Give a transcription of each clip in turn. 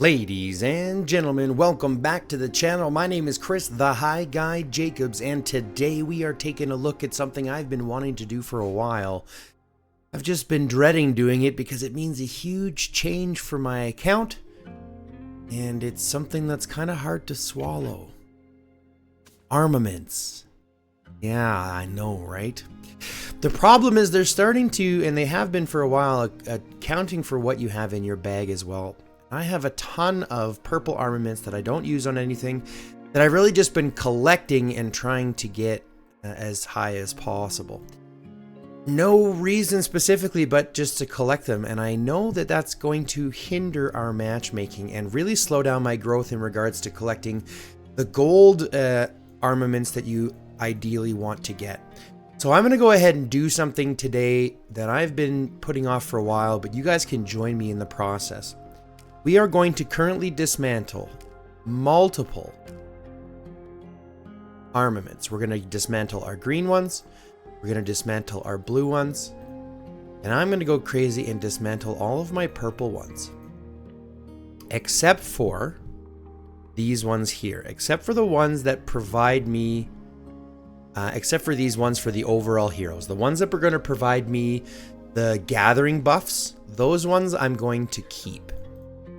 Ladies and gentlemen, welcome back to the channel. My name is Chris, the High Guy Jacobs, and today we are taking a look at something I've been wanting to do for a while. I've just been dreading doing it because it means a huge change for my account, and it's something that's kind of hard to swallow. Armaments. Yeah, I know, right? The problem is they're starting to, and they have been for a while, accounting for what you have in your bag as well. I have a ton of purple armaments that I don't use on anything, that I've really just been collecting and trying to get as high as possible. No reason specifically, but just to collect them, and I know that that's going to hinder our matchmaking and really slow down my growth in regards to collecting the gold armaments that you ideally want to get. So I'm going to go ahead and do something today that I've been putting off for a while, but you guys can join me in the process. We are going to currently dismantle multiple armaments. We're going to dismantle our green ones. We're going to dismantle our blue ones. And I'm going to go crazy and dismantle all of my purple ones. Except for these ones here. Except for the ones that provide me... except for these ones for the overall heroes. The ones that are going to provide me the gathering buffs, those ones I'm going to keep.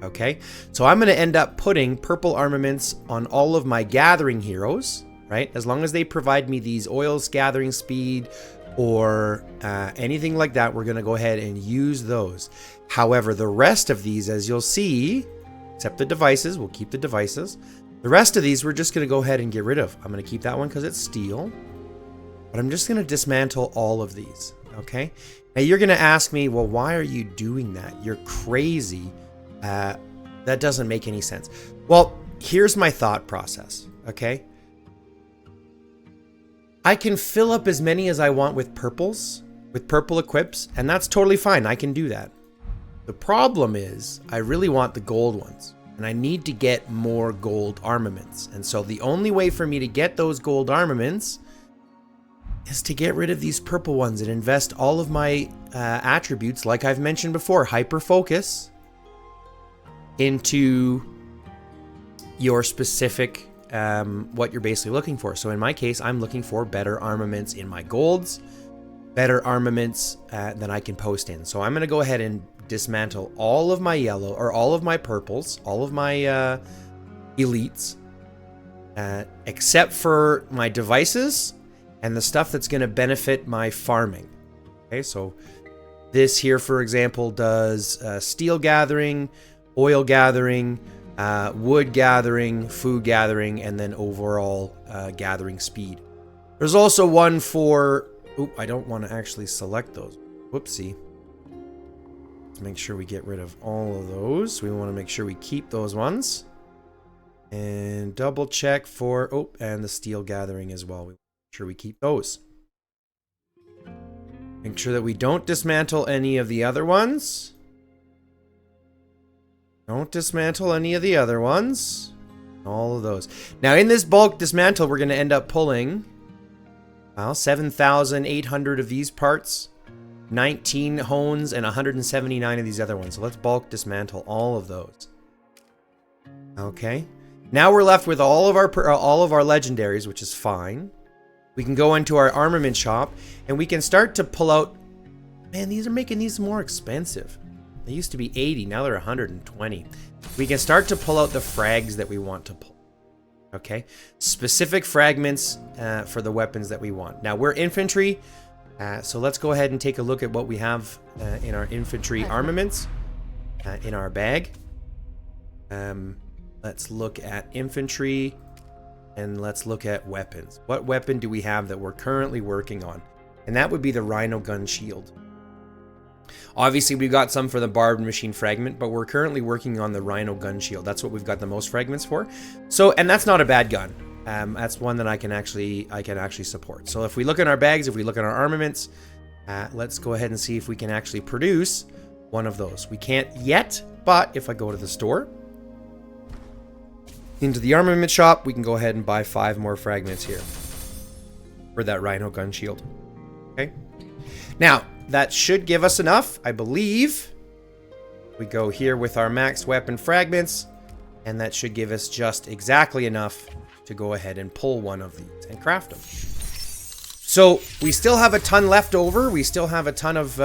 Okay, so I'm going to end up putting purple armaments on all of my gathering heroes, right? As long as they provide me these oils, gathering speed, or anything like that, we're going to go ahead and use those. However, the rest of these, as you'll see, except the devices, we'll keep the devices. The rest of these, we're just going to go ahead and get rid of. I'm going to keep that one because it's steel, but I'm just going to dismantle all of these, okay? Now, you're going to ask me, well, why are you doing that? You're crazy. That doesn't make any sense. Well, here's my thought process, okay? I can fill up as many as I want with purples, with purple equips, and that's totally fine. I can do that. The problem is I really want the gold ones, and I need to get more gold armaments. And so the only way for me to get those gold armaments is to get rid of these purple ones and invest all of my attributes, like I've mentioned before, Hyperfocus, into your specific what you're basically looking for. So in my case, I'm looking for better armaments in my golds, better armaments than I can post in. So I'm going to go ahead and dismantle all of my yellow, or all of my purples, all of my elites, except for my devices and the stuff that's going to benefit my farming. Okay, so this here, for example, does steel gathering, oil gathering, wood gathering, food gathering, and then overall gathering speed. There's also one for... Oop, I don't want to actually select those. Whoopsie. Let's make sure we get rid of all of those. We want to make sure we keep those ones. And double check for... Oh, and the steel gathering as well. We want to make sure we keep those. Make sure that we don't dismantle any of the other ones. Don't dismantle any of the other ones. All of those. Now, in this bulk dismantle, we're going to end up pulling, well, 7,800 of these parts, 19 hones, and 179 of these other ones. So let's bulk dismantle all of those. Okay. Now we're left with all of our legendaries, which is fine. We can go into our armament shop, and we can start to pull out... Man, these are making these more expensive. They used to be 80, now they're 120. We can start to pull out the frags that we want to pull. Okay? Specific fragments for the weapons that we want. Now, we're infantry, so let's go ahead and take a look at what we have in our infantry armaments in our bag. Let's look at infantry, and let's look at weapons. What weapon do we have that we're currently working on? And that would be the rhino gun shield. Obviously, we've got some for the barbed machine fragment, but we're currently working on the rhino gun shield. That's what we've got the most fragments for. So, and that's not a bad gun. That's one that I can actually support. So if we look in our bags, if we look at our armaments, let's go ahead and see if we can actually produce one of those. We can't yet, but if I go to the store, into the armament shop, we can go ahead and buy 5 more fragments here for that rhino gun shield. Okay. Now, that should give us enough, I believe. We go here with our max weapon fragments, and that should give us just exactly enough to go ahead and pull one of these and craft them. So we still have a ton left over. We still have a ton of,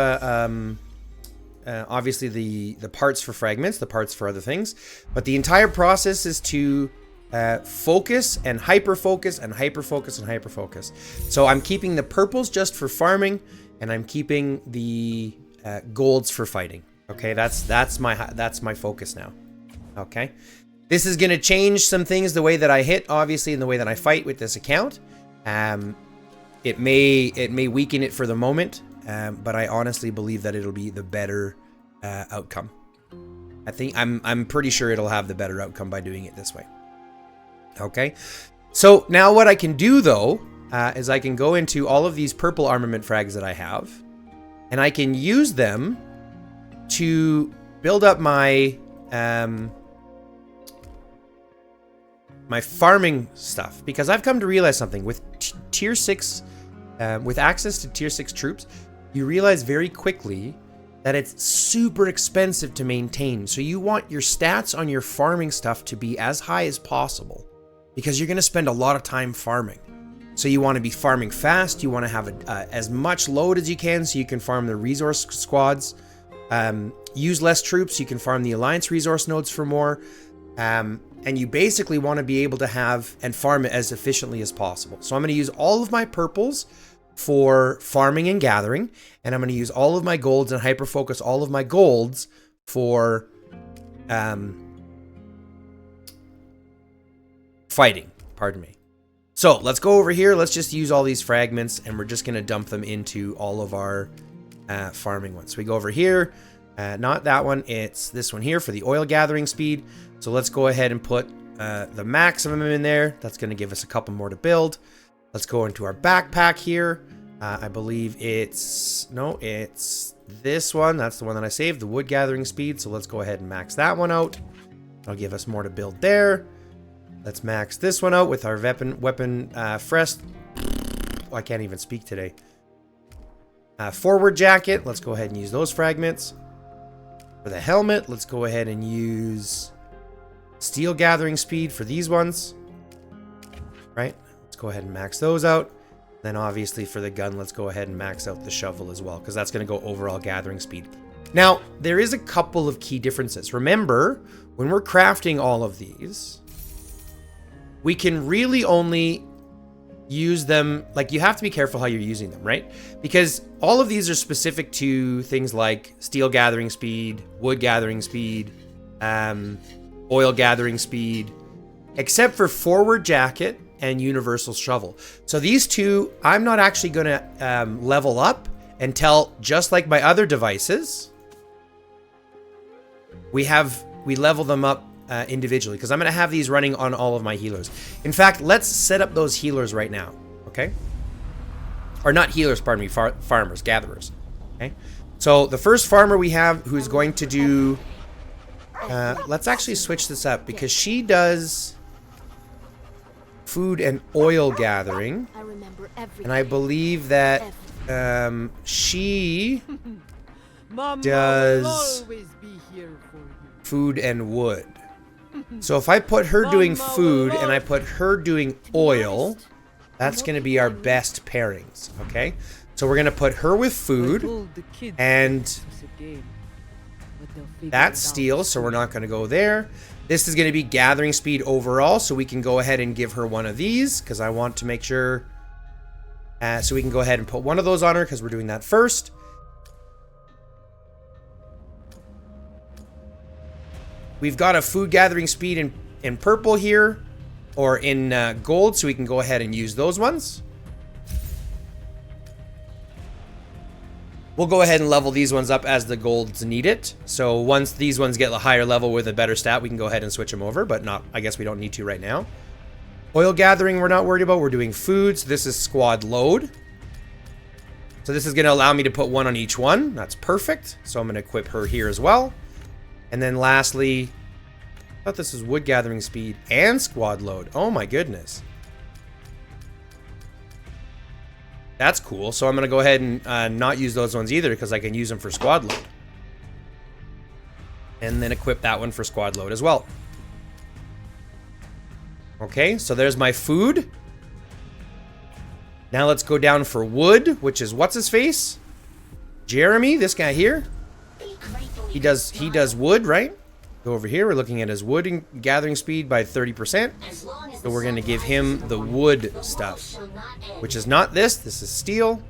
obviously the parts for fragments, the parts for other things, but the entire process is to focus and hyper-focus and hyper-focus and hyper-focus. So I'm keeping the purples just for farming, and I'm keeping the golds for fighting. Okay, that's my focus now. Okay, this is gonna change some things the way that I hit, obviously, and the way that I fight with this account. It may weaken it for the moment, but I honestly believe that it'll be the better outcome. I'm pretty sure it'll have the better outcome by doing it this way. Okay, so now what I can do though is I can go into all of these purple armament frags that I have, and I can use them to build up my my farming stuff, because I've come to realize something with tier 6 with access to tier 6 troops. You realize very quickly that it's super expensive to maintain, so you want your stats on your farming stuff to be as high as possible, because you're going to spend a lot of time farming. So you want to be farming fast, you want to have as much load as you can so you can farm the resource squads. Use less troops, you can farm the alliance resource nodes for more, and you basically want to be able to have and farm it as efficiently as possible. So I'm going to use all of my purples for farming and gathering, and I'm going to use all of my golds and hyper focus all of my golds for fighting, pardon me. So let's go over here, let's just use all these fragments, and we're just going to dump them into all of our farming ones. So we go over here, not that one, it's this one here for the oil gathering speed. So let's go ahead and put the max of them in there. That's going to give us a couple more to build. Let's go into our backpack here. I believe it's this one. That's the one that I saved, the wood gathering speed. So let's go ahead and max that one out. That'll give us more to build there. Let's max this one out with our weapon fresh. Oh, I can't even speak today. Forward jacket, let's go ahead and use those fragments. For the helmet, let's go ahead and use steel gathering speed for these ones. Right, let's go ahead and max those out. Then obviously for the gun, let's go ahead and max out the shovel as well, because that's going to go overall gathering speed. Now, there is a couple of key differences. Remember, when we're crafting all of these, we can really only use them, like, you have to be careful how you're using them, right? Because all of these are specific to things like steel gathering speed, wood gathering speed, oil gathering speed, except for forward jacket and universal shovel. So these two, I'm not actually going to level up until, just like my other devices, we level them up individually, because I'm going to have these running on all of my healers. In fact, let's set up those healers right now, okay? Or not healers, pardon me, farmers, gatherers, okay? So the first farmer we have who's going to do, let's actually switch this up, because she does food and oil gathering, and I believe that she does food and wood. So if I put her doing food and I put her doing oil, that's going to be our best pairings, okay? So we're going to put her with food, and that's steel, so we're not going to go there. This is going to be gathering speed overall, so we can go ahead and give her one of these, because I want to make sure, so we can go ahead and put one of those on her, because we're doing that first. We've got a food gathering speed in purple here, or in gold, so we can go ahead and use those ones. We'll go ahead and level these ones up as the golds need it. So once these ones get a higher level with a better stat, we can go ahead and switch them over, but I guess we don't need to right now. Oil gathering, we're not worried about. We're doing food, so this is squad load. So this is going to allow me to put one on each one. That's perfect. So I'm going to equip her here as well. And then lastly, I thought this was wood gathering speed and squad load. Oh my goodness. That's cool. So I'm going to go ahead and not use those ones either, because I can use them for squad load. And then equip that one for squad load as well. Okay, so there's my food. Now let's go down for wood, which is what's his face? Jeremy, this guy here. He does wood, right? Go over here. We're looking at his wood and gathering speed by 30%. So we're going to give him the wood stuff, which is not this. This is steel.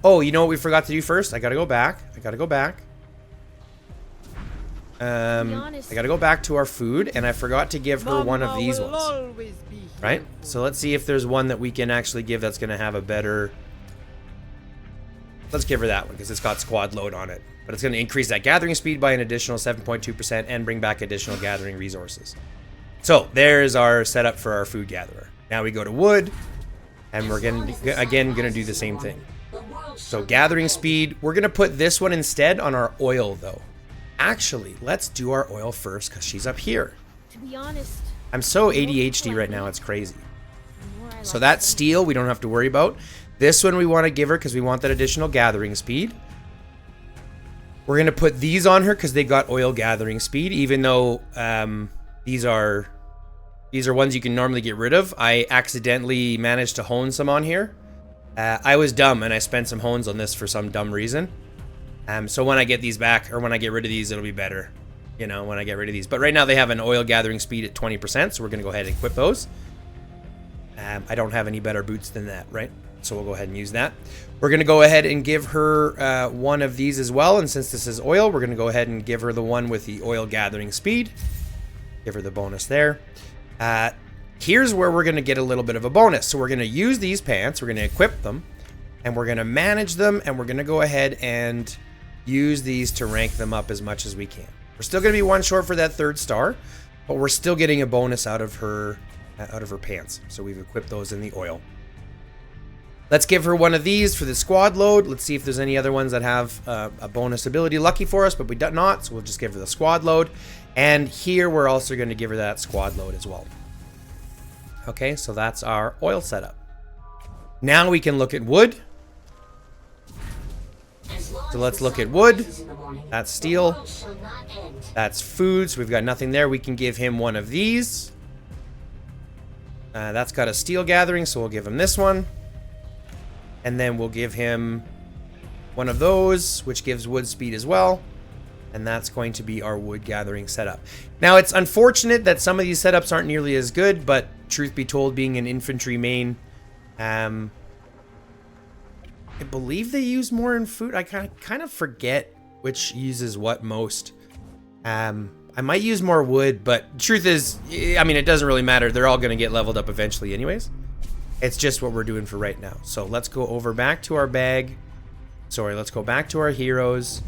Oh, you know what we forgot to do first? I got to go back. I got to go back to our food, and I forgot to give her one of these ones. Right? So let's see if there's one that we can actually give that's going to have a better... Let's give her that one because it's got squad load on it. But it's going to increase that gathering speed by an additional 7.2% and bring back additional gathering resources. So there's our setup for our food gatherer. Now we go to wood, and we're going to do the same thing. So gathering speed, we're going to put this one instead on our oil though. Actually, let's do our oil first because she's up here. To be honest, I'm so ADHD right now, it's crazy. So that steel we don't have to worry about. This one we want to give her because we want that additional gathering speed. We're going to put these on her because they got oil gathering speed, even though these are ones you can normally get rid of. I accidentally managed to hone some on here. I was dumb and I spent some hones on this for some dumb reason. So when I get these back, or when I get rid of these, it'll be better. You know, when I get rid of these. But right now they have an oil gathering speed at 20%, so we're going to go ahead and equip those. I don't have any better boots than that, right? So we'll go ahead and use that. We're going to go ahead and give her one of these as well. And since this is oil, we're going to go ahead and give her the one with the oil gathering speed. Give her the bonus there. Here's where we're going to get a little bit of a bonus. So we're going to use these pants. We're going to equip them. And we're going to manage them. And we're going to go ahead and use these to rank them up as much as we can. We're still going to be one short for that 3rd star. But we're still getting a bonus out of her pants. So we've equipped those in the oil. Let's give her one of these for the squad load. Let's see if there's any other ones that have a bonus ability lucky for us, but we do not, so we'll just give her the squad load. And here we're also going to give her that squad load as well. Okay, so that's our oil setup. Now we can look at wood. So let's look at wood. That's steel. That's food, so we've got nothing there. We can give him one of these. That's got a steel gathering, so we'll give him this one. And then we'll give him one of those, which gives wood speed as well. And that's going to be our wood gathering setup. Now, it's unfortunate that some of these setups aren't nearly as good, but truth be told, being an infantry main, I believe they use more in food. I kind of forget which uses what most. I might use more wood, but truth is, I mean, it doesn't really matter. They're all going to get leveled up eventually anyways. It's just what we're doing for right now. So let's go over back to our bag. Sorry, let's go back to our heroes.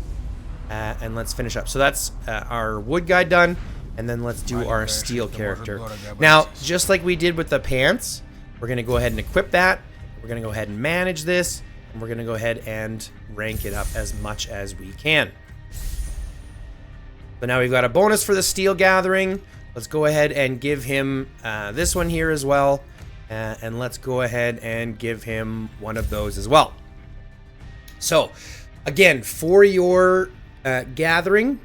And let's finish up. So that's our wood guy done. And then let's do our steel character. Now, just like we did with the pants, we're going to go ahead and equip that. We're going to go ahead and manage this. And we're going to go ahead and rank it up as much as we can. So now we've got a bonus for the steel gathering. Let's go ahead and give him this one here as well. And let's go ahead and give him one of those as well. So, again, for your gathering,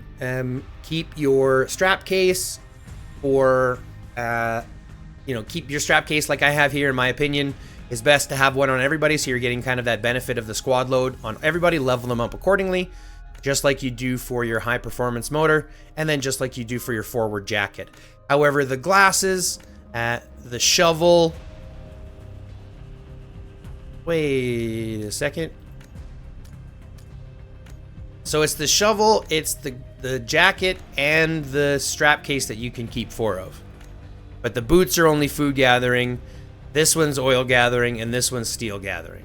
keep your strap case, or keep your strap case like I have here. In my opinion, is best to have one on everybody, so you're getting kind of that benefit of the squad load on everybody. Level them up accordingly, just like you do for your high performance motor, and then just like you do for your forward jacket. However, the glasses, the shovel. Wait a second. So it's the shovel, it's the jacket, and the strap case that you can keep 4 of. But the boots are only food gathering. This one's oil gathering, and this one's steel gathering.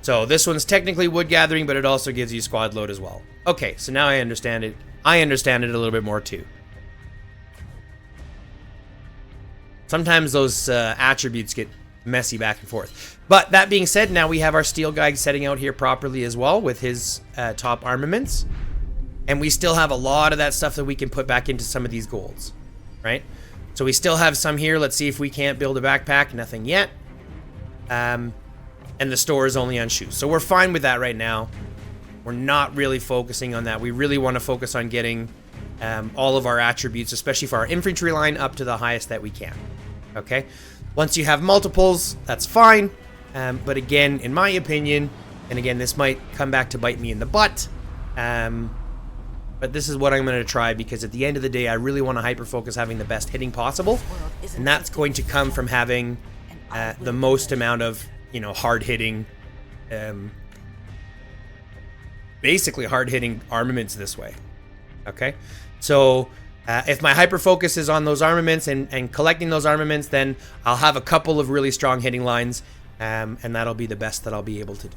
So this one's technically wood gathering, but it also gives you squad load as well. Okay, so now I understand it. I understand it a little bit more too. Sometimes those attributes get messy back and forth. But that being said, now we have our steel guy setting out here properly as well with his top armaments. And we still have a lot of that stuff that we can put back into some of these golds, right? So we still have some here. Let's see if we can't build a backpack. Nothing yet. And the store is only on shoes. So we're fine with that right now. We're not really focusing on that. We really want to focus on getting all of our attributes, especially for our infantry line, up to the highest that we can. Okay? Once you have multiples, that's fine. But again, in my opinion, and again, this might come back to bite me in the butt, but this is what I'm going to try, because at the end of the day, I really want to hyper-focus having the best hitting possible, and that's going to come from having the most amount of, you know, hard-hitting, basically hard-hitting armaments this way. Okay? So if my hyper-focus is on those armaments and collecting those armaments, then I'll have a couple of really strong hitting lines, and that'll be the best that I'll be able to do.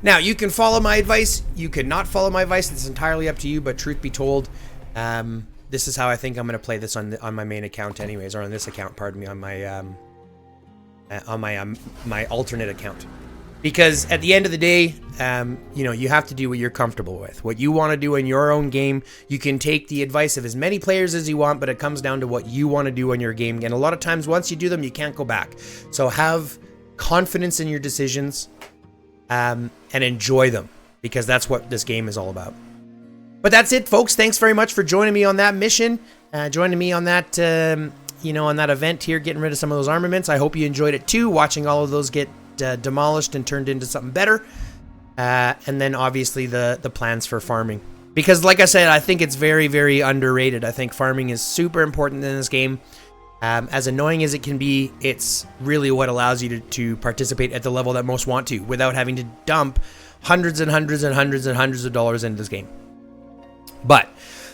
Now, you can follow my advice. You could not follow my advice. It's entirely up to you. But truth be told, this is how I think I'm going to play this on my main account, anyways, or on this account. Pardon me, on my alternate account. Because at the end of the day, you know, you have to do what you're comfortable with, what you want to do in your own game. You can take the advice of as many players as you want, but it comes down to what you want to do in your game. And a lot of times, once you do them, you can't go back. So have confidence in your decisions. And enjoy them, because that's what this game is all about. But that's it, folks. Thanks very much for joining me on that mission, joining me on that, you know, on that event here, getting rid of some of those armaments. I hope you enjoyed it too, watching all of those get demolished and turned into something better. And then obviously the plans for farming, because like I said, I think it's very, very underrated. I think farming is super important in this game. As annoying as it can be, it's really what allows you to participate at the level that most want to, without having to dump hundreds and hundreds and hundreds and hundreds of dollars into this game. But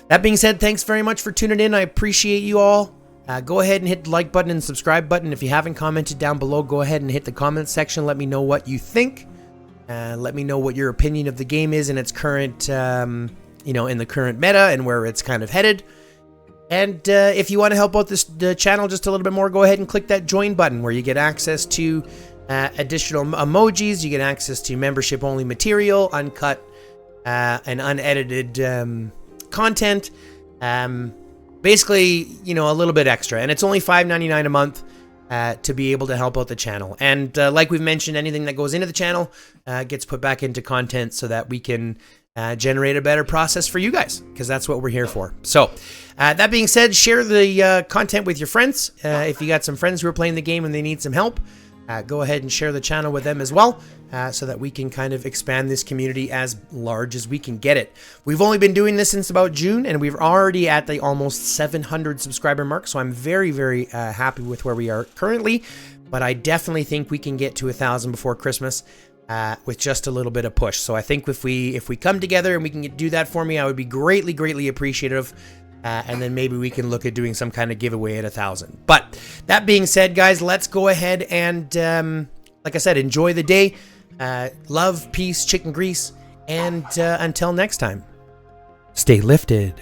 that being said, thanks very much for tuning in. I appreciate you all. Go ahead and hit the like button and subscribe button. If you haven't commented down below, go ahead and hit the comment section. Let me know what you think. Let me know what your opinion of the game is in its current, you know, in the current meta and where it's kind of headed. And if you want to help out the channel just a little bit more, go ahead and click that join button, where you get access to additional emojis, you get access to membership-only material, uncut and unedited content. Basically, you know, a little bit extra. And it's only $5.99 a month to be able to help out the channel. And like we've mentioned, anything that goes into the channel gets put back into content, so that we can generate a better process for you guys, because that's what we're here for. So that being said, share the content with your friends. If you got some friends who are playing the game and they need some help, go ahead and share the channel with them as well, so that we can kind of expand this community as large as we can get it. We've only been doing this since about June, and we're already at the almost 700 subscriber mark, so I'm very, very happy with where we are currently. But I definitely think we can get to 1,000 before Christmas. With just a little bit of push. So I think if we come together and we can do that for me, I would be greatly, greatly appreciative. And then maybe we can look at doing some kind of giveaway at 1,000. But that being said, guys, let's go ahead and, like I said, enjoy the day. Love, peace, chicken grease, and until next time, stay lifted.